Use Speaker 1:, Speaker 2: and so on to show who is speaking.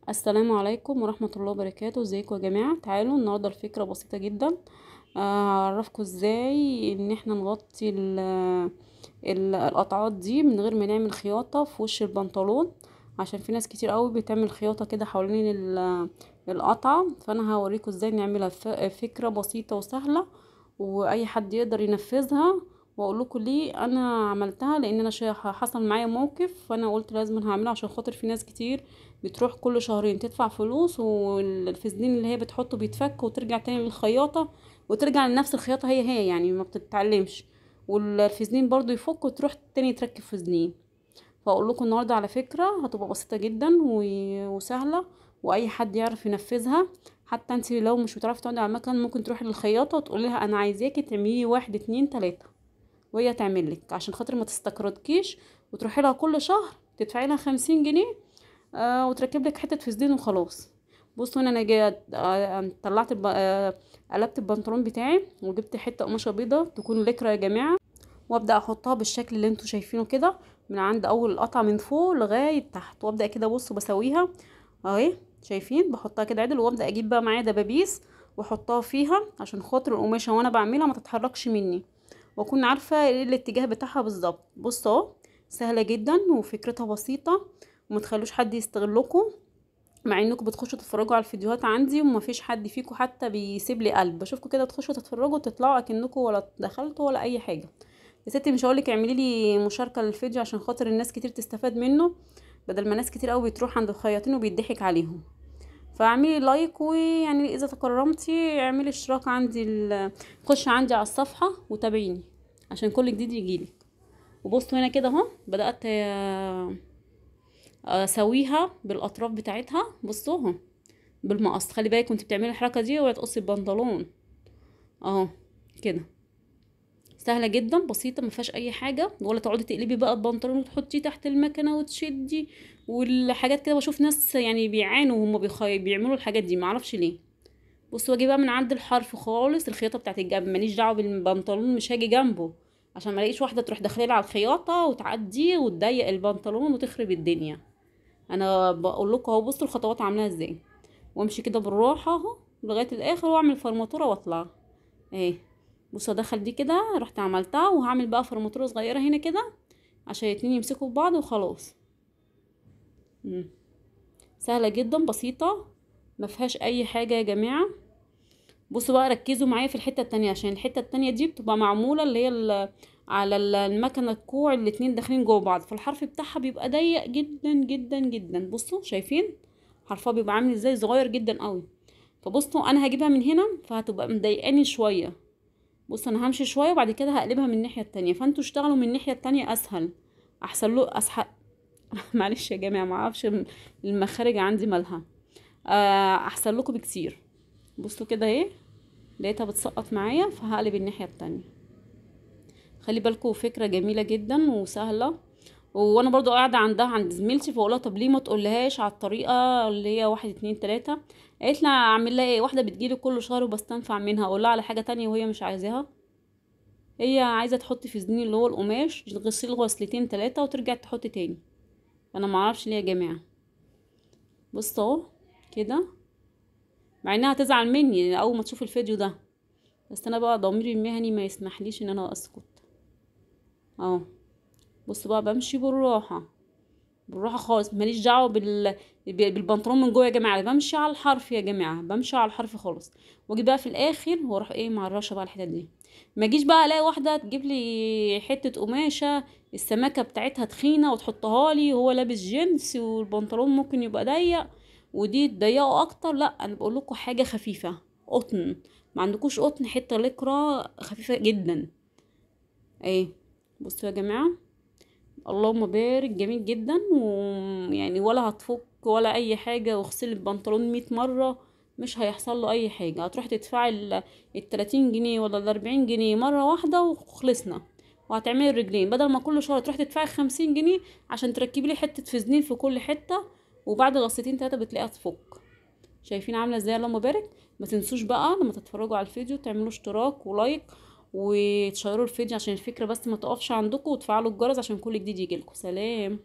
Speaker 1: السلام عليكم ورحمة الله وبركاته. ازيكم يا جماعة؟ تعالوا النهاردة الفكرة بسيطة جدا. هعرفكم ازاي ان احنا نغطي القطعات دي من غير ما نعمل خياطة في وش البنطلون، عشان في ناس كتير قوي بتعمل خياطة كده حوالين القطعة. فانا هوريكم ازاي نعملها. فكرة بسيطة وسهلة واي حد يقدر ينفذها. واقول لكم ليه انا عملتها، لان انا حصل معايا موقف، فانا قلت لازم هعملها عشان خاطر في ناس كتير بتروح كل شهرين تدفع فلوس، والفسدين اللي هي بتحطه بيتفك وترجع تاني للخياطة، وترجع لنفس الخياطة هي يعني ما بتتعلمش، والفسدين برضو يفك وتروح تاني تركب فسدين. فاقول لكم النهارده على فكرة هتبقى بسيطة جدا وسهلة، واي حد يعرف ينفذها. حتى انت لو مش بتعرفي تقعدي على المكان، ممكن تروحي للخياطة وتقولي لها انا عايزاكي تعملي واحد اتنين تلاتة، وهي تعمل لك عشان خاطر ما تستقردكيش، وتروحي لها كل شهر تدفعي لها 50 جنيه، وتركب لك حته فسدين وخلاص. بصوا هنا انا جايه طلعت قلبت البنطلون بتاعي وجبت حته قماشه بيضه تكون لكرة يا جماعه، وابدا احطها بالشكل اللي انتوا شايفينه كده، من عند اول القطعه من فوق لغايه تحت، وابدا كده بصوا بسويها اهي. شايفين؟ بحطها كده عدل، وابدا اجيب بقى معايا دبابيس واحطها فيها عشان خاطر القماشه وانا بعملها ما تتحركش مني، واكون عارفه ايه الاتجاه بتاعها بالظبط. بصوا اهو، سهله جدا وفكرتها بسيطه، وما تخلوش حد يستغلكم، مع انكم بتخشوا تتفرجوا على الفيديوهات عندي وما فيش حد فيكم حتى بيسيب لي قلب. بشوفكم كده تخشوا تتفرجوا تطلعوا اكنكم ولا دخلتوا ولا اي حاجه. يا ستي مش هقولك اعملي لي مشاركه للفيديو عشان خاطر الناس كتير تستفاد منه، بدل ما ناس كتير قوي بتروح عند الخياطين وبيضحك عليهم. فاعملي لايك، ويعني اذا تكرمتي اعملي اشتراك عندي خش عندي على الصفحه وتابعيني عشان كل جديد يجيلك. وبصوا هنا كده اهو بدات اسويها بالاطراف بتاعتها. بصوا اهو بالمقص، خلي بالك وانت بتعملي الحركه دي اوعي تقصي البنطلون اهو كده. سهله جدا بسيطه، ما فيهاش اي حاجه، ولا تقعدي تقلبي بقى البنطلون وتحطيه تحت المكنه وتشدي والحاجات كده. بشوف ناس يعني بيعانوا وهم بيعملوا الحاجات دي، معرفش ليه. بصوا واجي بقى من عند الحرف خالص، الخياطه بتاعت الجنب ماليش دعوه بالبنطلون، مش هاجي جنبه عشان ما الاقيش واحده تروح داخله على الخياطه وتعدي وتضيق البنطلون وتخرب الدنيا. انا بقول لكم اهو، بصوا الخطوات عاملاها ازاي، وامشي كده بالراحه اهو لغايه الاخر، واعمل فرماتوره واطلع اهي. بصوا ادخل دي كده، رحت عملتها، وهعمل بقى فرماتوره صغيره هنا كده عشان الاتنين يمسكوا في بعض وخلاص. سهله جدا بسيطه، ما فيهاش اي حاجه يا جماعه. بصوا بقى ركزوا معايا في الحته التانية، عشان الحته التانية دي بتبقى معموله اللي هي على المكنه الكوع الاتنين داخلين جوه بعض، فالحرف بتاعها بيبقى ضيق جدا جدا جدا. بصوا شايفين حرفها بيبقى عامل ازاي؟ صغير جدا قوي. فبصوا انا هجيبها من هنا فهتبقى مضايقاني شويه. بصوا انا همشي شويه وبعد كده هقلبها من الناحيه التانية، فانتوا اشتغلوا من الناحيه التانية اسهل، احسن له اسهل. معلش يا جماعه، ما اعرفش المخارج عندي مالها. احسن لكم بكتير. بصوا كده اهي، لقيتها بتسقط معايا فهقلب الناحيه التانية. خلي بالكم فكره جميله جدا وسهله. وانا برضو قاعده عندها عند زميلتي، فاقولها طب ليه ما تقولهاش على الطريقه اللي هي واحد اتنين تلاته؟ قالت لي اعمل لها ايه؟ واحده بتجيلي كل شهر وبستنفع منها، اقولها على حاجه تانية وهي مش عايزاها؟ هي عايزه تحط في سنين اللي هو القماش تغسله غسلتين تلاته وترجع تحط تاني. انا ما اعرفش ليه يا جماعه. بصوا اهو كده، مع انها هتزعل مني اول ما تشوف الفيديو ده، بس انا بقى ضميري المهني ما يسمحليش ان انا اسكت اهو. بصوا بقى بمشي بالراحه بالراحه خالص، ماليش دعوه بالبنطلون من جوه يا جماعه، بمشي على الحرف يا جماعه، بمشي على الحرف خالص. واجي بقى في الاخر واروح ايه معرشه بقى الحته دي. ما اجيش بقى الاقي واحده تجيب لي حته قماشه السماكه بتاعتها تخينه وتحطها لي، وهو لابس جينز والبنطلون ممكن يبقى ضيق ودي تضيقه اكتر. لا انا بقول لكم حاجه خفيفه قطن، ما عندكوش قطن حته لكرة خفيفه جدا ايه. بصوا يا جماعه، اللهم بارك، جميل جدا، ويعني ولا هتفك ولا اي حاجه، واغسلي البنطلون 100 مره مش هيحصل له اي حاجه. هتروحي تدفعي ال 30 جنيه ولا ال 40 جنيه مره واحده وخلصنا. وهتعملي الرجلين بدل ما كل شهر تروحي تدفعي 50 جنيه عشان تركبي لي حته فازلين في كل حته، وبعد غصتين تلاته بتلاقيها تفك. شايفين عامله ازاي؟ اللهم بارك. ما تنسوش بقى لما تتفرجوا على الفيديو تعملوا اشتراك ولايك وتشيروا الفيديو عشان الفكره بس ما تقفش عندكم، وتفعلوا الجرس عشان كل جديد يجيلكم. سلام.